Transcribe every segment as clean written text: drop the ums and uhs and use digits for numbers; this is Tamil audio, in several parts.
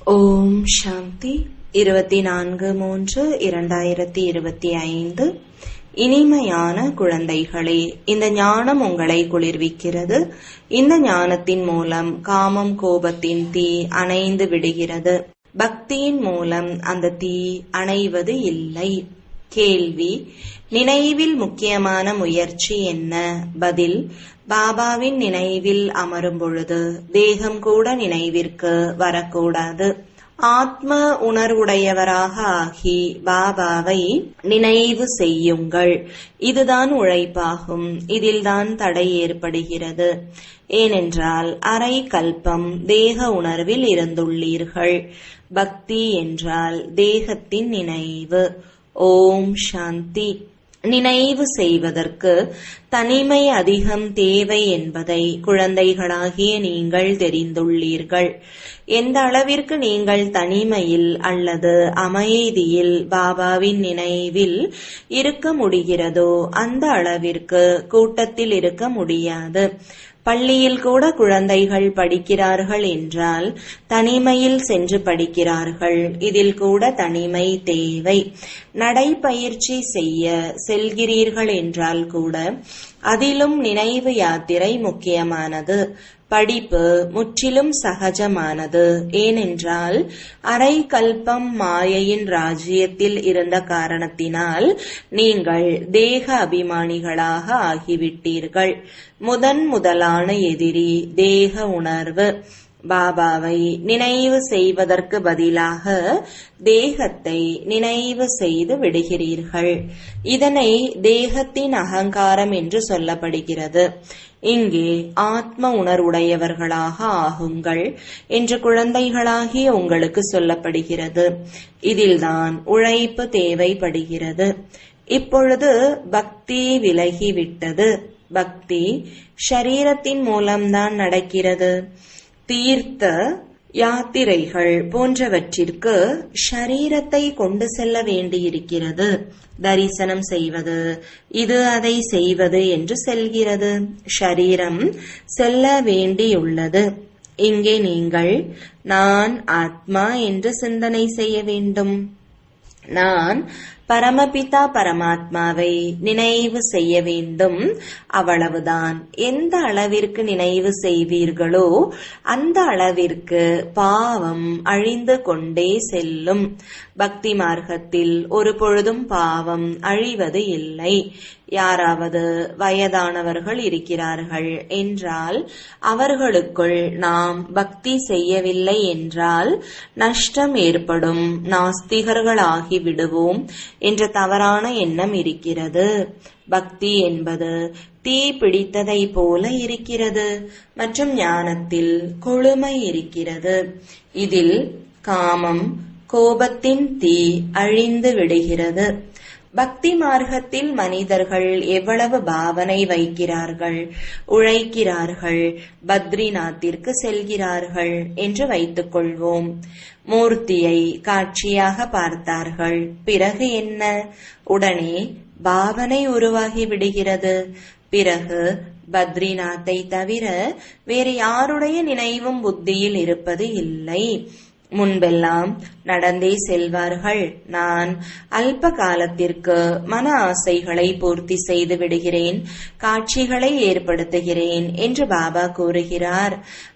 ஓம் சாந்தி 24/3/2025. இனிமையான குழந்தைகளே, இந்த ஞானம் உங்களை குளிர்விக்கிறது. இந்த ஞானத்தின் மூலம் காமம் கோபத்தின் தீ அணைந்து விடுகிறது. பக்தியின் மூலம் அந்த தீ அணைவது இல்லை. கேள்வி: நினைவில் முக்கியமான முயற்சி என்ன? பதில்: பாபாவின் நினைவில் அமரும் பொழுது தேகம் கூட நினைவிற்கு வரக்கூடாது. ஆத்ம உணர்வுடையவராக ஆகி பாபாவை நினைவு செய்யுங்கள். இதுதான் உழைப்பாகும். இதில்தான் தடை ஏற்படுகிறது. ஏனென்றால் அரை கல்பம் தேக உணர்வில் இருந்துள்ளீர்கள். பக்தி என்றால் தேகத்தின் நினைவு. ஓம் சாந்தி. நினைவு செய்வதற்கு தனிமை அதிகம் தேவை என்பதை குழந்தைகளாகிய நீங்கள் தெரிந்துள்ளீர்கள். எந்த அளவிற்கு நீங்கள் தனிமையில் அல்லது அமைதியில் பாபாவின் நினைவில் இருக்க முடிகிறதோ அந்த அளவிற்கு கூட்டத்தில் இருக்க முடியாது. பள்ளியில் கூட குழந்தைகள் படிக்கிறார்கள் என்றால் தனிமையில் சென்று படிக்கிறார்கள். இதில் கூட தனிமை தேவை. நடைப்பயிற்சி செய்ய செல்கிறீர்கள் என்றால் கூட அதிலும் நினைவு யாத்திரை முக்கியமானது. படிப்பு முற்றிலும் சகஜமானது. ஏனென்றால் அரை கல்பம் மாயையின் ராஜ்யத்தில் இருந்த காரணத்தினால் நீங்கள் தேக அபிமானிகளாக ஆகிவிட்டீர்கள். முதலான எதிரி தேக உணர்வு. பாபாவை நினைவு செய்வதற்கு பதிலாக தேகத்தை நினைவு செய்து விடுகிறீர்கள். இதனை தேகத்தின் அகங்காரம் என்று சொல்லப்படுகிறது. இங்கே ஆத்ம உணர்வுடையவர்களாக ஆகுங்கள் என்று குழந்தைகளாகிய உங்களுக்கு சொல்லப்படுகிறது. இதில்தான் உழைப்பு தேவைப்படுகிறது. இப்பொழுது பக்தி விலகிவிட்டது. பக்தி ஷரீரத்தின் மூலம்தான் நடக்கிறது. தீர்த்த யாத்திரைகள் போன்றவற்றிற்கு ஷரீரத்தை கொண்டு செல்ல வேண்டியிருக்கிறது. தரிசனம் செய்வது, இது அதை செய்வது என்று செல்கிறது. ஷரீரம் செல்ல வேண்டியுள்ளது. இங்கே நீங்கள் நான் ஆத்மா என்று சிந்தனை செய்ய வேண்டும். நான் பரமபிதா பரமாத்மாவை நினைவு செய்ய வேண்டும். அவ்வளவுதான். எந்த அளவிற்கு நினைவு செய்வீர்களோ அந்த அளவிற்கு பாவம் அழிந்து கொண்டே செல்லும். பக்தி மார்க்கத்தில் ஒரு பொழுதும் பாவம் அழிவது இல்லை. யாராவது வயதானவர்கள் இருக்கிறார்கள் என்றால் அவர்களுக்குள் நாம் பக்தி செய்யவில்லை என்றால் நஷ்டம் ஏற்படும், நாஸ்திகர்களாகி விடுவோம் என்ற தவறான எண்ணம் இருக்கிறது. பக்தி என்பது தீ பிடித்ததை போல இருக்கிறது மற்றும் ஞானத்தில் கொழுமை இருக்கிறது. இதில் காமம் கோபத்தின் தீ அழிந்து விடுகிறது. பக்தி மார்க்கத்தில் மனிதர்கள் எவ்வளவு பாவனை வைக்கிறார்கள், உழைக்கிறார்கள், பத்ரிநாத்திற்கு செல்கிறார்கள் என்று வைத்துக் கொள்வோம். மூர்த்தியை காட்சியாக பார்த்தார்கள். பிறகு என்ன? உடனே பாவனை உருவாகி விடுகிறது. பிறகு பத்ரிநாத்தை தவிர வேறு யாருடைய நினைவும் புத்தியில் இருப்பது இல்லை. முன்பெல்லாம் நடந்தே செல்வார்கள். நான் அல்ப காலத்திற்கு மன ஆசைகளை பூர்த்தி செய்து விடுகிறேன், காட்சிகளை ஏற்படுத்துகிறேன் என்று பாபா கூறுகிறார்.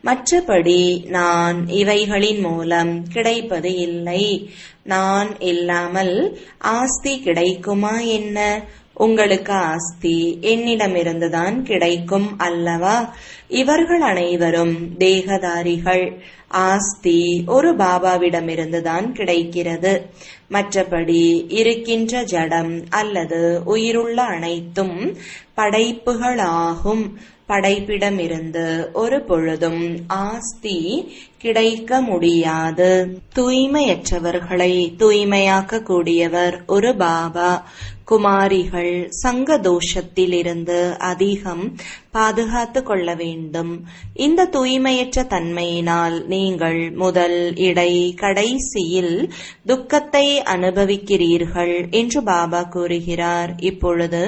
மற்றபடி நான் இவைகளின் மூலம் கிடைப்பது இல்லை. நான் இல்லாமல் ஆஸ்தி கிடைக்குமா என்ன? உங்களுக்கு ஆஸ்தி என்னிடமிருந்துதான் கிடைக்கும் அல்லவா? இவர்கள் அனைவரும் தேகதாரிகள். ஆஸ்தி ஒரு பாபாவிடமிருந்துதான் கிடைக்கிறது. மற்றபடி இருக்கின்ற ஜடம் அல்லது உயிருள்ள அனைத்தும் படைப்புகளாகும். படைப்பிடமிருந்து ஒரு பொழுதும் ஆஸ்தி கிடைக்க முடியாது. தூய்மையற்றவர்களை தூய்மையாக்க கூடியவர் ஒரு பாபா. குமாரிகள் சங்க தோஷத்திலிருந்து அதிகம் பாதுகாத்து கொள்ள வேண்டும். இந்த தூய்மையற்ற தன்மையினால் நீங்கள் முதல் இடை கடைசியில் துக்கத்தை அனுபவிக்கிறீர்கள் என்று பாபா கூறுகிறார். இப்பொழுது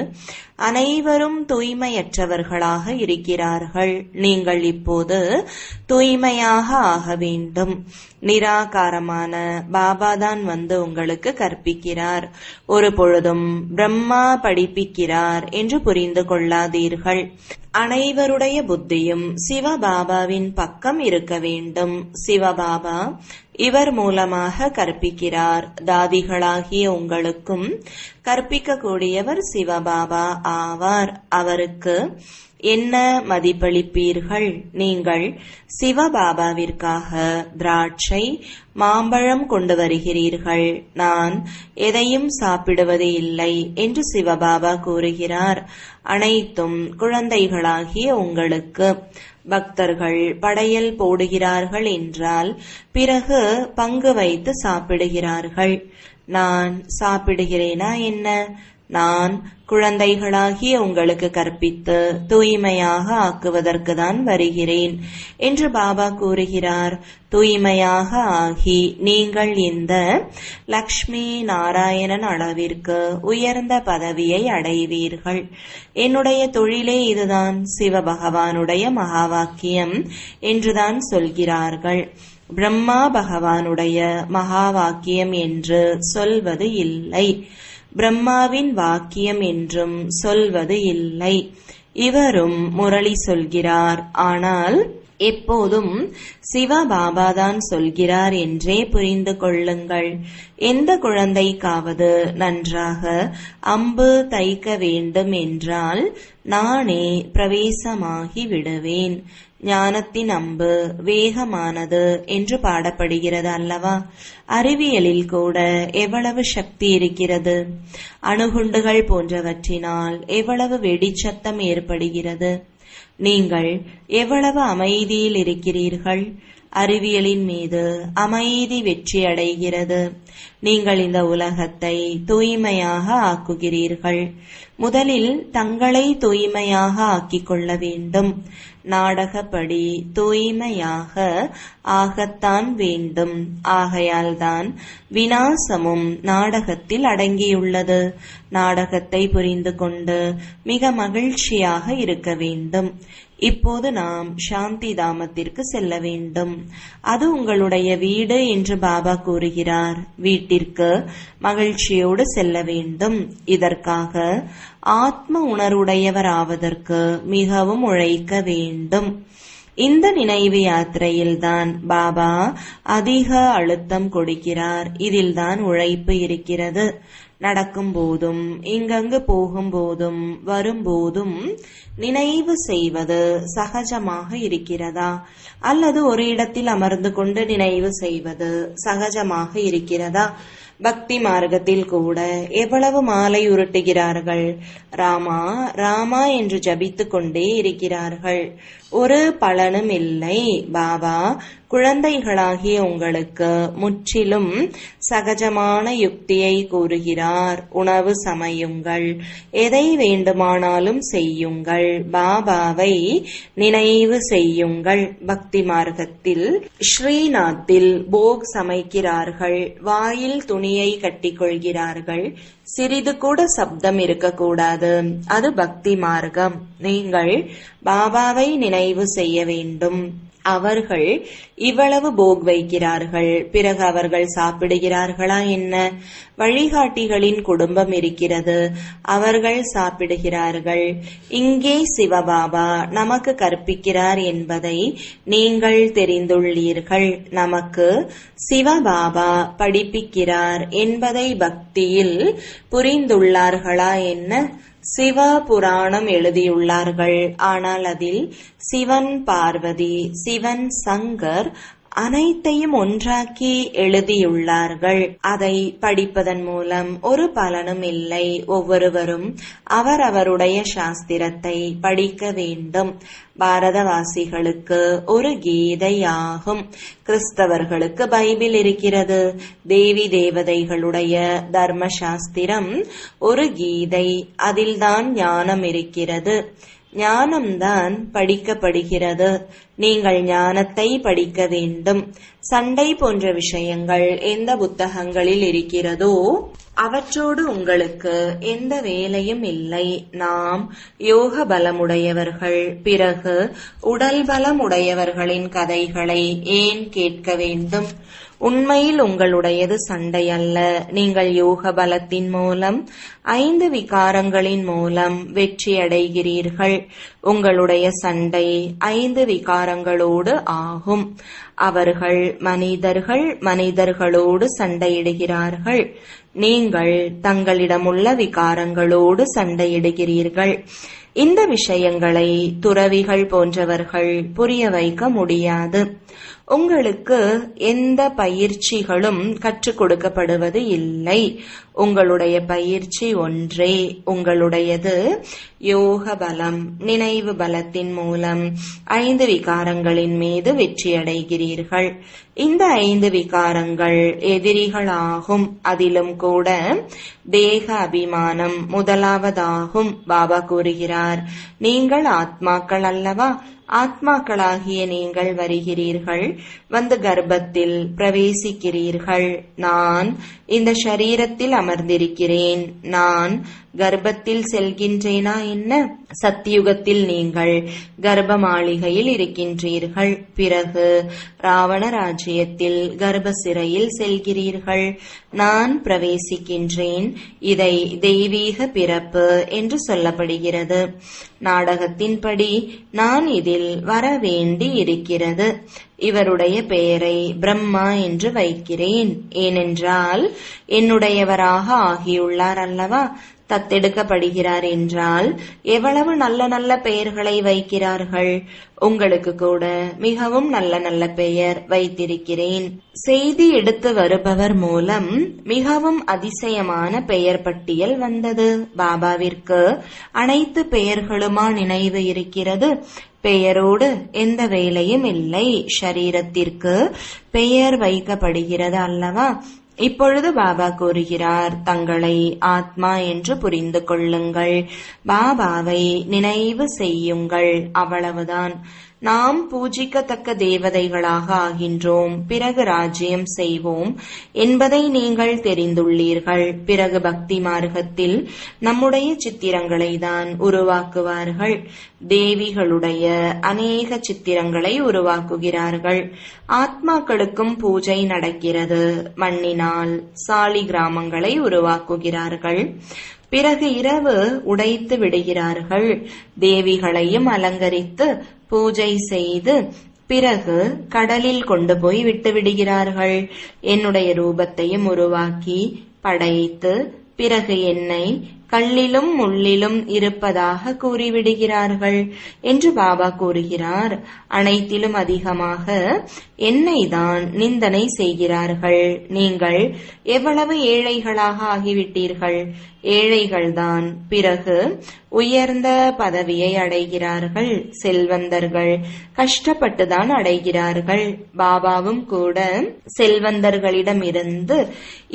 அனைவரும் தூய்மையற்றவர்களாக இருக்கிறார்கள். நீங்கள் இப்போது தூய்மையாக ஆக வேண்டும். நிராகாரமான பாபாதான் வந்து உங்களுக்கு கற்பிக்கிறார். ஒரு பொழுதும் பிரம்மா படிப்பிக்கிறார் என்று புரிந்து கொள்ளாதீர்கள். அனைவருடைய புத்தியும் சிவபாபாவின் பக்கம் இருக்க வேண்டும். சிவபாபா இவர் மூலமாக கற்பிக்கிறார். தாதிகளாகிய உங்களுக்கும் கற்பிக்கக்கூடியவர் சிவபாபா ஆவார். அவருக்கு என்ன மதிப்பளிப்பீர்கள்? நீங்கள் சிவபாபாவிற்காக திராட்சை, மாம்பழம் கொண்டு வருகிறீர்கள். நான் எதையும் சாப்பிடுவது இல்லை என்று சிவபாபா கூறுகிறார். அனைத்தும் குழந்தைகளாகிய உங்களுக்கு. பக்தர்கள் படையல் போடுகிறார்கள் என்றால் பிறகு பங்கு வைத்து சாப்பிடுகிறார்கள். நான் சாப்பிடுகிறேனா என்ன? நான் குழந்தைகளாகிய உங்களுக்கு கற்பித்து தூய்மையாக ஆக்குவதற்கு தான் வருகிறேன் என்று பாபா கூறுகிறார். தூய்மையாக ஆகி நீங்கள் இந்த லக்ஷ்மி நாராயணன் அளவிற்கு உயர்ந்த பதவியை அடைவீர்கள். என்னுடைய தொழிலே இதுதான். சிவபகவானுடைய மகா வாக்கியம் என்றுதான் சொல்கிறார்கள். பிரம்மா பகவானுடைய மகா வாக்கியம் என்று சொல்வது இல்லை. பிரம்மாவின் வாக்கியம் என்றும் சொல்வது இல்லை. இவரும் முரளி சொல்கிறார். ஆனால் எப்போதும் சிவபாபாதான் சொல்கிறார் என்றே புரிந்து கொள்ளுங்கள். எந்த குழந்தைக்காவது நன்றாக அம்பு தைக்க வேண்டும் என்றால் நானே பிரவேசமாகி விடுவேன். ஞானத்தின் அம்பு வேகமானது என்று பாடப்படுகிறது அல்லவா? அறிவியலில் கூட எவ்வளவு சக்தி இருக்கிறது. அணுகுண்டுகள் போன்றவற்றினால் எவ்வளவு வெடிச்சத்தம் ஏற்படுகிறது. நீங்கள் எவ்வளவு அமைதியில் இருக்கிறீர்கள். அறிவியலின் மீது அமைதி வெற்றி அடைகிறது. நீங்கள் இந்த உலகத்தை தூய்மையாக ஆக்குகிறீர்கள். முதலில் தங்களை தூய்மையாக ஆக்கிக் கொள்ள வேண்டும். நாடகப்படி தூய்மையாக ஆகத்தான் வேண்டும். ஆகையால்தான் விநாசமும் நாடகத்தில் அடங்கியுள்ளது. நாடகத்தை புரிந்து கொண்டு மிக மகிழ்ச்சியாக இருக்க வேண்டும். இப்போது நாம் சாந்தி தாமத்திற்கு செல்ல வேண்டும். அது உங்களுடைய வீடு என்று பாபா கூறுகிறார். வீட்டிற்கு மகிழ்ச்சியோடு செல்ல வேண்டும். இதற்காக ஆத்ம உணர்வுடையவர் ஆவதற்கு மிகவும் உழைக்க வேண்டும். இந்த நினைவு யாத்திரையில்தான் பாபா அதிக அழுத்தம் கொடுக்கிறார். இதில்தான் உழைப்பு இருக்கிறது. நடக்கும் போதும் இங்கங்கு போகும்போதும் வரும்போதும் நினைவு செய்வது சகஜமாக இருக்கிறதா? அல்லது ஒரு இடத்தில் அமர்ந்து கொண்டு நினைவு செய்வது சகஜமாக இருக்கிறதா? பக்தி மார்க்கத்தில் கூட எவ்வளவு மாலை உருட்டுகிறார்கள். ராமா ராமா என்று ஜபித்துக் கொண்டே இருக்கிறார்கள். ஒரு பலனும் இல்லை. பாபா குழந்தைகளாகிய உங்களுக்கு முற்றிலும் சகஜமான யுக்தியை கூறுகிறார். உணவு சமையுங்கள், எதை வேண்டுமானாலும் செய்யுங்கள், பாபாவை நினைவு செய்யுங்கள். பக்தி மார்க்கத்தில் ஸ்ரீநாத்தில் போக் சமைக்கிறார்கள். வாயில் துணியை கட்டிக்கொள்கிறார்கள். சிறிது கூட சப்தம் இருக்கக்கூடாது. அது பக்தி மார்க்கம். நீங்கள் பாபாவை நினைவு செய்ய வேண்டும். அவர்கள் இவ்வளவு போக் வைக்கிறார்கள். பிறகு அவர்கள் சாப்பிடுகிறார்களா என்ன? வழிகாட்டிகளின் குடும்பம் இருக்கிறது. அவர்கள் சாப்பிடுகிறார்கள். இங்கே சிவபாபா நமக்கு கற்பிக்கிறார் என்பதை நீங்கள் தெரிந்துள்ளீர்கள். நமக்கு சிவபாபா படிப்பிக்கிறார் என்பதை பக்தியில் புரிந்துள்ளார்களா என்ன? சிவ புராணம் எழுதியுள்ளார்கள். ஆனால் அதில் சிவன் பார்வதி, சிவன் சங்கர் அனைத்தையும் ஒன்றாக்கி எழுதியுள்ளார்கள். அதை படிப்பதன் மூலம் ஒரு பலனும் இல்லை. ஒவ்வொருவரும் அவரவருடைய சாஸ்திரத்தை படிக்க வேண்டும். பாரதவாசிகளுக்கு ஒரு கீதையாகும். கிறிஸ்தவர்களுக்கு பைபிள் இருக்கிறது. தேவி தேவதைகளுடைய தர்ம சாஸ்திரம் ஒரு கீதை. அதில்தான் ஞானம் இருக்கிறது. ஞானம்தான் படிக்கப்படுகிறது. நீங்கள் ஞானத்தை படிக்க வேண்டும். சண்டை போன்ற விஷயங்கள் எந்த புத்தகங்களில் இருக்கிறதோ அவற்றோடு உங்களுக்கு எந்த வேலையும் இல்லை. நாம் யோக பலமுடையவர்கள். பிறகு உடல் பலமுடையவர்களின் கதைகளை ஏன் கேட்க வேண்டும்? உண்மையில் உங்களுடையது சண்டை அல்ல. நீங்கள் யோக பலத்தின் மூலம் 5 விகாரங்களின் மூலம் வெற்றி அடைகிறீர்கள். உங்களுடைய சண்டை 5 விகாரங்களோடு ஆகும். அவர்கள் மனிதர்களோடு சண்டையிடுகிறார்கள். நீங்கள் தங்களிடமுள்ள விகாரங்களோடு சண்டையிடுகிறீர்கள். இந்த விஷயங்களை துறவிகள் போன்றவர்கள் புரிய வைக்க முடியாது. உங்களுக்கு எந்த பயிற்சிகளும் கற்றுக் கொடுக்கப்படுவது இல்லை. உங்களுடைய பயிற்சி ஒன்றே. உங்களுடையது யோக பலம். நினைவு பலத்தின் மூலம் 5 விகாரங்களின் மீது வெற்றியடைகிறீர்கள். இந்த 5 விகாரங்கள் எதிரிகளாகும். அதிலும் கூட தேக அபிமானம் முதலாவதாகும். பாபா கூறுகிறார், நீங்கள் ஆத்மாக்கள் அல்லவா? ஆத்மாக்களாகிய நீங்கள் வருகிறீர்கள், வந்து கர்ப்பத்தில் பிரவேசிக்கிறீர்கள். நான் இந்த ஷரீரத்தில் அமர்ந்திருக்கிறேன். நான் கர்ப்பத்தில் செல்கின்றேனா என்ன? சத்தியுகத்தில் நீங்கள் கர்ப்ப மாளிகையில் இருக்கின்றீர்கள். பிறகு ராவண ராஜ்யத்தில் கர்ப்ப சிறையில் செல்கிறீர்கள். நான் பிரவேசிக்கின்றேன். இதை தெய்வீக பிறப்பு என்று சொல்லப்படுகிறது. நாடகத்தின்படி நான் இதில் வர வேண்டி இருக்கிறது. இவருடைய பெயரை பிரம்மா என்று வைக்கிறேன். ஏனென்றால் என்னுடையவராக ஆகியுள்ளார் அல்லவா? தத்தெடுக்கப்படுகிறார் என்றால் எவ்வளவு நல்ல நல்ல பெயர்களை வைக்கிறார்கள். உங்களுக்கு கூட மிகவும் நல்ல நல்ல பெயர் வைத்திருக்கிறேன். செய்தி எடுத்து வருபவர் மூலம் மிகவும் அதிசயமான பெயர் பட்டியல் வந்தது. பாபாவிற்கு அனைத்து பெயர்களுமா நினைவு இருக்கிறது? பெயரோடு எந்த வேலையும் இல்லை. ஷரீரத்திற்கு பெயர் வைக்கப்படுகிறது அல்லவா? இப்பொழுது பாபா கூறுகிறார், தங்களை ஆத்மா என்று புரிந்து கொள்ளுங்கள். பாபாவை நினைவு செய்யுங்கள். அவ்வளவுதான். நாம் பூஜிக்கத்தக்க தேவதைகளாக ஆகின்றோம். பிறகு ராஜ்யம் செய்வோம் என்பதை நீங்கள் தெரிந்துள்ளீர்கள். பிறகு பக்தி மார்க்கத்தில் நம்முடைய சித்திரங்களை தான் உருவாக்குவார்கள். தேவிகளுடைய அநேக சித்திரங்களை உருவாக்குகிறார்கள். ஆத்மாக்களுக்கும் பூஜை நடக்கிறது. மண்ணினால் சாலி கிராமங்களை உருவாக்குகிறார்கள். பிறகு இரவு உடைத்து விடுகிறார்கள். தேவிகளையும் அலங்கரித்து பூஜை செய்து பிறகு கடலில் கொண்டு போய் விட்டு விடுகிறார்கள். என்னுடைய ரூபத்தையும் உருவாக்கி படைத்து பிறகு என்னை கல்லிலும் முள்ளிலும் இருப்பதாக கூறிவிடுகிறார்கள் என்று பாபா கூறுகிறார். அனைத்திலும் அதிகமாக என்னை தான் நிந்தனை செய்கிறார்கள். நீங்கள் எவ்வளவு ஏழைகளாக ஆகிவிட்டீர்கள். ஏழைகள்தான் பிறகு உயர்ந்த பதவியை அடைகிறார்கள். செல்வந்தர்கள் கஷ்டப்பட்டுதான் அடைகிறார்கள். பாபாவும் கூட செல்வந்தர்களிடமிருந்து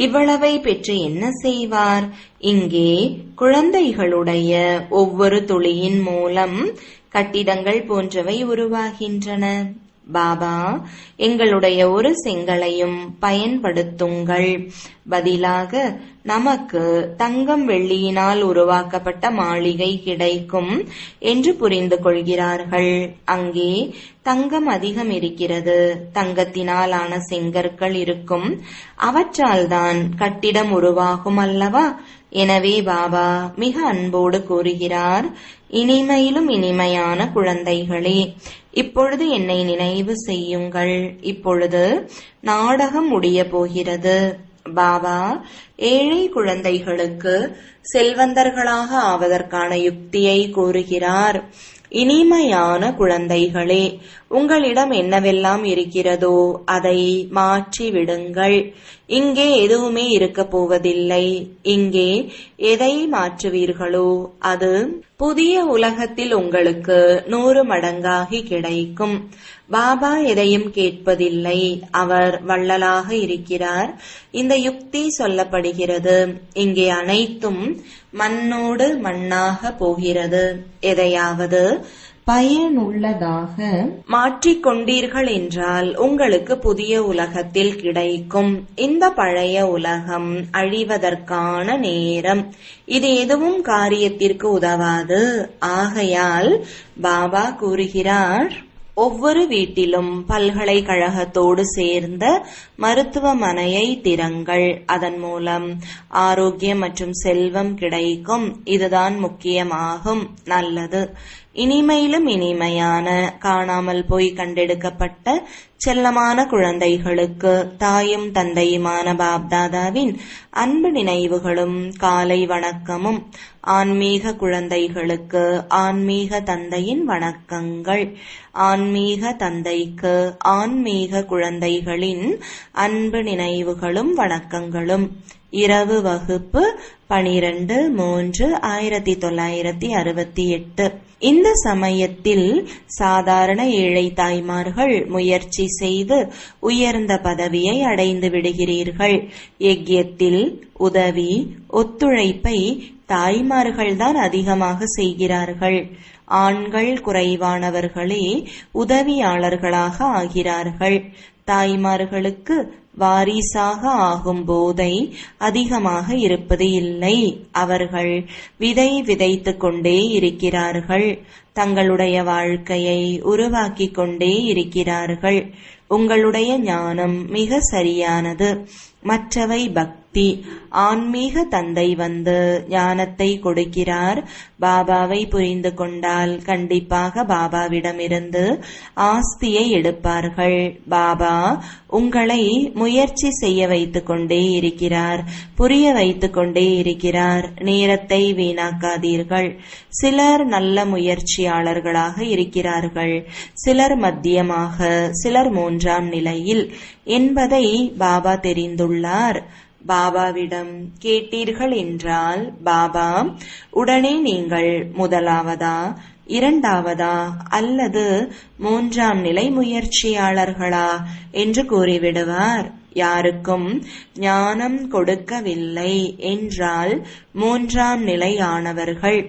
இவ்வளவை பெற்று என்ன செய்வார்? இங்கே குழந்தைகளுடைய ஒவ்வொரு துளியின் மூலம் கட்டிடங்கள் போன்றவை உருவாகின்றன. பாபா, எங்களுடைய ஒரு செங்கலையும் பயன்படுத்துங்கள். பதிலாக நமக்கு தங்கம் வெள்ளியினால் உருவாக்கப்பட்ட மாளிகை கிடைக்கும் என்று புரிந்து கொள்கிறார்கள். அங்கே தங்கம் அதிகம் இருக்கிறது. தங்கத்தினால் ஆன செங்கற்கள் இருக்கும். அவற்றால் தான் கட்டிடம் உருவாகும் அல்லவா? எனவே பாபா மிக அன்போடு கூறுகிறார், இனிமையிலும் இனிமையான குழந்தைகளே, இப்பொழுது என்னை நினைவு செய்யுங்கள். இப்பொழுது நாடகம் முடிய போகிறது. பாபா ஏழை குழந்தைகளுக்கு செல்வந்தர்களாக ஆவதற்கான யுக்தியை கூறுகிறார். இனிமையான குழந்தைகளே, உங்களிடம் என்னவெல்லாம் இருக்கிறதோ அதை மாற்றி விடுங்கள். இங்கே எதுவுமே இருக்க போவதில்லை. இங்கே எதை மாற்றுவீர்களோ அது புதிய உலகத்தில் உங்களுக்கு 100 மடங்காகி கிடைக்கும். பாபா எதையும் கேட்பதில்லை. அவர் வள்ளலாக இருக்கிறார். இந்த யுக்தி சொல்லப்படுகிறது. இங்கே அனைத்தும் மண்ணோடு மண்ணாக போகிறது. எதையாவது பயனுள்ளதாக மாற்றிக்கொண்டீர்கள் என்றால் உங்களுக்கு புதிய உலகத்தில் கிடைக்கும். இந்த பழைய உலகம் அழிவதற்கான நேரம். இது எதுவும் காரியத்திற்கு உதவாது. ஆகையால் பாபா கூறுகிறார், ஒவ்வொரு வீட்டிலும் பல்கலைக்கழகத்தோடு சேர்ந்த மருத்துவமனையை திறங்கள். அதன் மூலம் ஆரோக்கியம் மற்றும் செல்வம் கிடைக்கும். இதுதான் முக்கியமாகும். நல்லது. இனிமையிலும் இனிமையான காணாமல் போய் கண்டெடுக்கப்பட்ட செல்லமான குழந்தைகளுக்கு தாயும் தந்தையுமான பாப்தாதாவின் அன்பு நினைவுகளும் காலை வணக்கமும். ஆன்மீக குழந்தைகளுக்கு ஆன்மீக தந்தையின் வணக்கங்கள். ஆன்மீக தந்தைக்கு ஆன்மீக குழந்தைகளின் அன்பு நினைவுகளும் வணக்கங்களும். இரவு வகுப்பு 12/3/1968. இந்த சமயத்தில் சாதாரண ஏழை தாய்மார்கள் முயற்சி செய்து உயர்ந்த பதவியை அடைந்து விடுகிறீர்கள். யஜ்யத்தில் உதவி ஒத்துழைப்பை தாய்மார்கள்தான் அதிகமாக செய்கிறார்கள். ஆண்கள் குறைவானவர்களே உதவியாளர்களாக ஆகிறார்கள். தாய்மார்களுக்கு வாரிசாக ஆகும் போதை அதிகமாக இருப்பது இல்லை. அவர்கள் விதை விதைத்துக் கொண்டே இருக்கிறார்கள். தங்களுடைய வாழ்க்கையை உருவாக்கிக் கொண்டே இருக்கிறார்கள். உங்களுடைய ஞானம் மிக சரியானது. மற்றவை பக்தி. ஆன்மீக தந்தை வந்து ஞானத்தை கொடுக்கிறார். பாபாவை புரிந்து கொண்டால் கண்டிப்பாக பாபாவிடமிருந்து ஆஸ்தியை எடுப்பார்கள். பாபா உங்களை முயற்சி செய்ய வைத்துக் கொண்டே இருக்கிறார், புரிய வைத்துக் கொண்டே இருக்கிறார். நேரத்தை வீணாக்காதீர்கள். சிலர் நல்ல முயற்சியாளர்களாக இருக்கிறார்கள், சிலர் மத்தியமாக, சிலர் 3ஆம் நிலையில் என்பதை பாபா தெரிந்துள்ளார். பாபாவிடம் கேட்டீர்கள் என்றால் பாபா உடனே நீங்கள் முதலாவதா, 2ஆவதா அல்லது 3ஆம் நிலை முயற்சியாளர்களா என்று கூறிவிடுவார். யாருக்கும் ஞானம் கொடுக்கவில்லை என்றால் 3ஆம் நிலை ஆனவர்கள்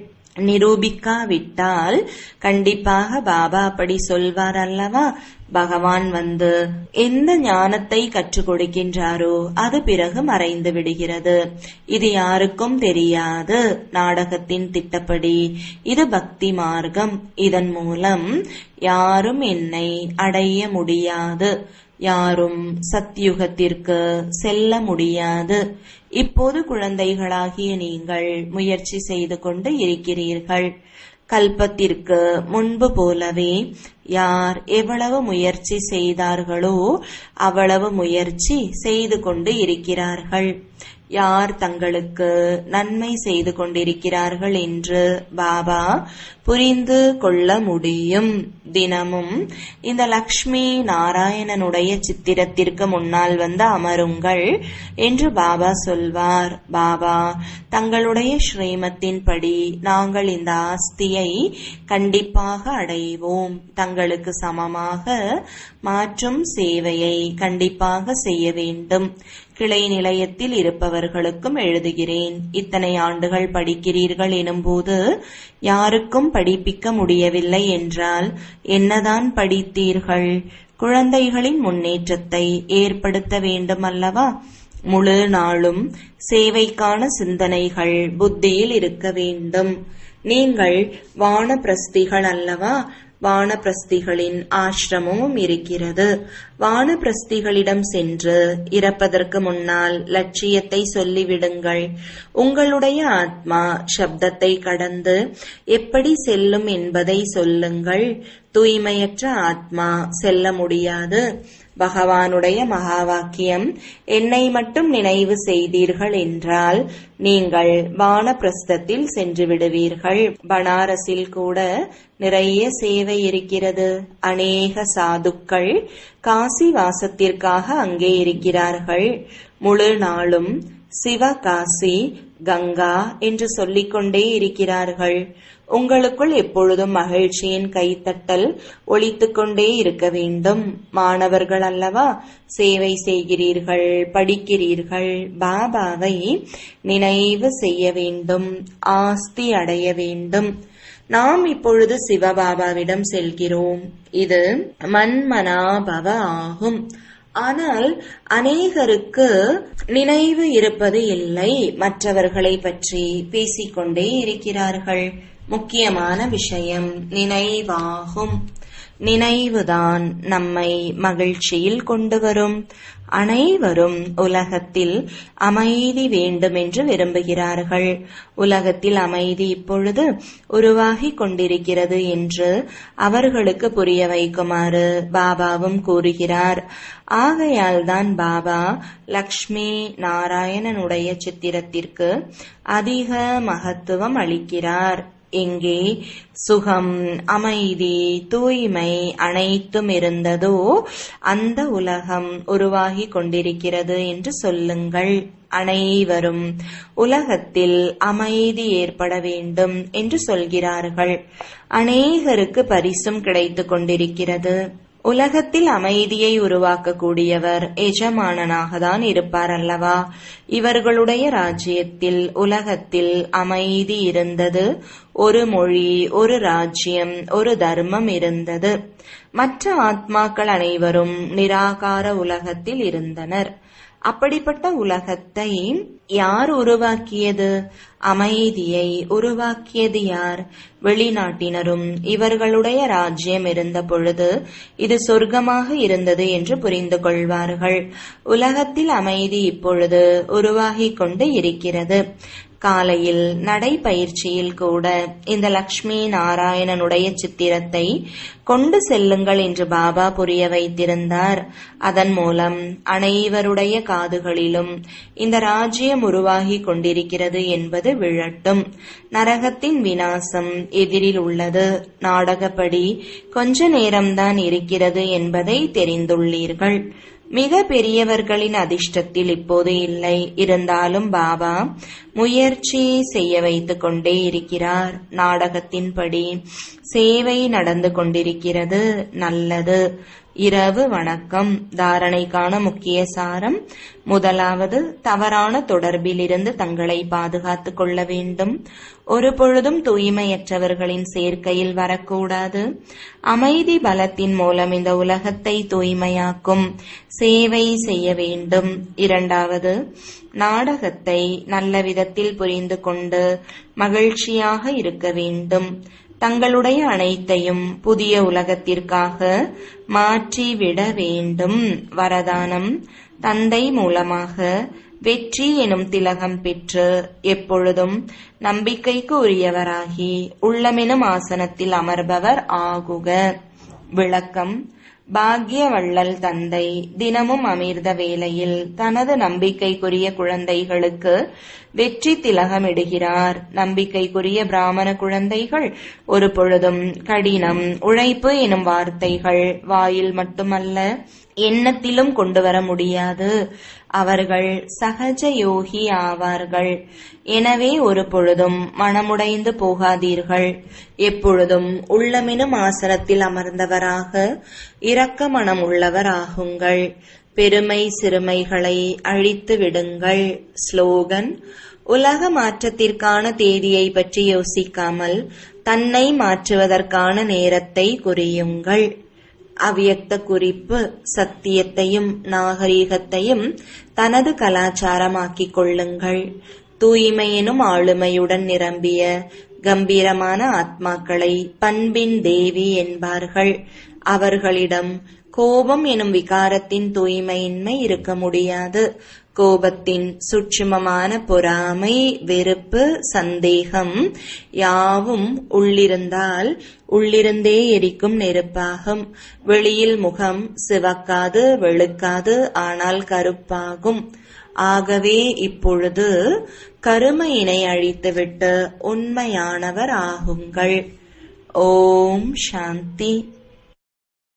நிரூபிக்காவிட்டால் கண்டிப்பாக பாபா அப்படி சொல்வார் அல்லவா? பகவான் வந்து எந்த ஞானத்தை கற்றுக் கொடுக்கின்றாரோ அது பிறகு மறைந்து விடுகிறது. இது யாருக்கும் தெரியாது. நாடகத்தின் திட்டப்படி இது பக்தி மார்க்கம். இதன் மூலம் யாரும் என்னை அடைய முடியாது, யாரும் சத்யுகத்திற்கு செல்ல முடியாது. இப்போது குழந்தைகளாகிய நீங்கள் முயற்சி செய்து கொண்டு இருக்கிறீர்கள். கல்பத்திற்கு முன்பு போலவே யார் எவ்வளவு முயற்சி செய்தார்களோ அவ்வளவு முயற்சி செய்து கொண்டு இருக்கிறார்கள். யார் தங்களுக்கு நன்மை செய்து கொண்டிருக்கிறார்கள் என்று பாபா புரிந்து கொள்ள முடியும். தினமும் இந்த லக்ஷ்மி நாராயணனுடைய சித்திரத்திற்கு முன்னால் வந்து அமருங்கள் என்று பாபா சொல்வார். பாபா தங்களுடைய ஸ்ரீமத்தின்படி நாங்கள் இந்த ஆஸ்தியை கண்டிப்பாக அடைவோம். தங்களுக்கு சமமாக மாற்றும் சேவையை கண்டிப்பாக செய்ய வேண்டும். கிளை நிலையத்தில் இருப்பவர்களுக்கும் எழுதுகிறேன். இத்தனை ஆண்டுகள் படிக்கிறீர்கள் எனும்போது யாருக்கும் படிப்பிக்க முடியவில்லை என்றால் என்னதான் படித்தீர்கள்? குழந்தைகளின் முன்னேற்றத்தை ஏற்படுத்த வேண்டும் அல்லவா? முழு நாளும் சேவைக்கான சிந்தனைகள் புத்தியில் இருக்க வேண்டும். நீங்கள் வானப்பிரஸ்திகள் அல்லவா? வானப்பிரஸ்திகளின் ஆசிரமமும் இருக்கிறது. வானப்பிரஸ்திகளிடம் சென்று இறப்பதற்கு முன்னால் லட்சியத்தை சொல்லிவிடுங்கள். உங்களுடைய ஆத்மா சப்தத்தை கடந்து எப்படி செல்லும் என்பதை சொல்லுங்கள். தூய்மையற்ற ஆத்மா செல்ல முடியாது. பகவானுடைய மகா வாக்கியம், என்னை மட்டும் நினைவு செய்தீர்கள் என்றால் நீங்கள் வானப்பிரஸ்தத்தில் சென்று விடுவீர்கள். பனாரஸில் கூட நிறைய சேவை இருக்கிறது. அநேக சாதுக்கள் காசி வாசத்திற்காக அங்கே இருக்கிறார்கள். முழு நாளும் சிவகாசி கங்கா என்று சொல்லிக்கொண்டே இருக்கிறார்கள். உங்களுக்குள் எப்பொழுதும் மகிழ்ச்சியின் கைத்தட்டல் ஒலித்துக் கொண்டே இருக்க வேண்டும். மாணவர்கள் அல்லவா? சேவை செய்கிறீர்கள், படிக்கிறீர்கள். பாபாவை நினைவு செய்ய வேண்டும், ஆஸ்தி அடைய வேண்டும். நாம் இப்பொழுது சிவபாபாவிடம் செல்கிறோம். இது மன்மனாபவ ஆகும். ஆனால் அநேகருக்கு நினைவு இருப்பது இல்லை. மற்றவர்களை பற்றி பேசிக்கொண்டே இருக்கிறார்கள். முக்கியமான விஷயம் நினைவாகும். நினைவுதான் நம்மை மகிழ்ச்சியில் கொண்டு வரும். அனைவரும் உலகத்தில் அமைதி வேண்டும் என்று விரும்புகிறார்கள். உலகத்தில் அமைதி இப்பொழுது உருவாகி கொண்டிருக்கிறது என்று அவர்களுக்கு புரிய வைக்குமாறு பாபாவும் கூறுகிறார். ஆகையால்தான் பாபா லக்ஷ்மி நாராயணனுடைய சித்திரத்திற்கு அதிக மகத்துவம் அளிக்கிறார். எங்கே சுகம், அமைதி, தூய்மை அனைத்தும் இருந்ததோ அந்த உலகம் உருவாகி கொண்டிருக்கிறது என்று சொல்லுங்கள். அனைவரும் உலகத்தில் அமைதி ஏற்பட வேண்டும் என்று சொல்கிறார்கள். அநேகருக்கு பரிசும் கிடைத்து கொண்டிருக்கிறது. உலகத்தில் அமைதியை உருவாக்கக்கூடியவர் எஜமானனாக தான் இருப்பார் அல்லவா? இவர்களுடைய ராஜ்யத்தில் உலகத்தில் அமைதி இருந்தது. ஒரு மொழி, ஒரு ராஜ்யம், ஒரு தர்மம் இருந்தது. மற்ற ஆத்மாக்கள் அனைவரும் நிராகார உலகத்தில் இருந்தனர். அப்படிப்பட்ட உலகத்தை யார் உருவாக்கியது? அமைதியை உருவாக்கியது யார்? வெளிநாட்டினரும் இவர்களுடைய ராஜ்யம் இருந்த பொழுது இது சொர்க்கமாக இருந்தது என்று புரிந்து கொள்வார்கள். உலகத்தில் அமைதி இப்பொழுது உருவாகி கொண்டு இருக்கிறது. காலையில் நடைபயிற்சியில் கூட இந்த லக்ஷ்மி நாராயணனுடைய சித்திரத்தை கொண்டு செல்லுங்கள் என்று பாபா புரிய வைத்திருந்தார். அதன் மூலம் அனைவருடைய காதுகளிலும் இந்த ராஜ்யம் உருவாகி கொண்டிருக்கிறது என்பது விழட்டும். நரகத்தின் விநாசம் எதிரில் உள்ளது. நாடகப்படி கொஞ்ச நேரம்தான் இருக்கிறது என்பதை தெரிந்துள்ளீர்கள். மிக பெரியவர்களின் அதிர்ஷ்டத்தில் இப்போது இல்லை. இருந்தாலும் பாபா முயற்சி செய்ய வைத்துக் கொண்டே இருக்கிறார். நாடகத்தின்படி சேவை நடந்து கொண்டிருக்கிறது. நல்லது. இரவு வணக்கம். தாரணைக்கான முக்கிய சாரம்: முதலாவது, தவறான தொடர்பிலிருந்து தங்களை பாதுகாத்துக் கொள்ள வேண்டும். ஒரு பொழுதும் தூய்மையற்றவர்களின் சேர்க்கையில் வரக்கூடாது. அமைதி பலத்தின் மூலம் இந்த உலகத்தை தூய்மையாக்கும் சேவை செய்ய வேண்டும். இரண்டாவது, நாடகத்தை நல்ல விதத்தில் புரிந்து கொண்டு மகிழ்ச்சியாக இருக்க வேண்டும். தங்களுடைய அனைத்தையும் புதிய உலகத்திற்காக மாற்றிவிட வேண்டும். வரதானம்: தந்தை மூலமாக வெற்றி எனும் திலகம் பெற்று எப்பொழுதும் நம்பிக்கைக்கு உரியவராகி உள்ளமெனும் ஆசனத்தில் அமர்பவர் ஆகுக. விளக்கம்: பாக்ய வள்ளல் தந்தை தினமும் அமிர்த வேளையில் தனது நம்பிக்கைக்குரிய குழந்தைகளுக்கு வெற்றி திலகமிடுகிறார். நம்பிக்கைக்குரிய பிராமண குழந்தைகள் ஒரு பொழுதும் கடினம், உழைப்பு எனும் வார்த்தைகள் வாயில் மட்டுமல்ல எண்ணத்திலும் கொண்டு வர முடியாது. அவர்கள் சகஜ யோகி ஆவார்கள். எனவே ஒரு பொழுதும் மனமுடைந்து போகாதீர்கள். எப்பொழுதும் உள்ளமெனும் ஆசனத்தில் அமர்ந்தவராக இரக்க மனம் உள்ளவராகுங்கள். பெருமை சிறுமைகளை அழித்து விடுங்கள். ஸ்லோகன்: உலக மாற்றத்திற்கான தேதியை பற்றி யோசிக்காமல் தன்னை மாற்றுவதற்கான நேரத்தை குறியுங்கள். அவ்யக்த குறிப்பு: சத்தியத்தையும் நாகரீகத்தையும் தனது கலாச்சாரமாக்கிக் கொள்ளுங்கள். தூய்மை எனும் ஆளுமையுடன் நிரம்பிய கம்பீரமான ஆத்மாக்களை பண்பின் தேவி என்பார்கள். அவர்களிடம் கோபம் எனும் விகாரத்தின் தூய்மையின்மை இருக்க முடியாது. கோபத்தின் சூட்சுமமான பொறாமை, வெறுப்பு, சந்தேகம் யாவும் உள்ளிருந்தால் உள்ளிருந்தே எரிக்கும் நெருப்பாகும். வெளியில் முகம் சிவக்காது, வெளுக்காது, ஆனால் கருப்பாகும். ஆகவே இப்பொழுது கருமையினை அழித்துவிட்டு உண்மையானவர் ஆகுங்கள். ஓம் சாந்தி.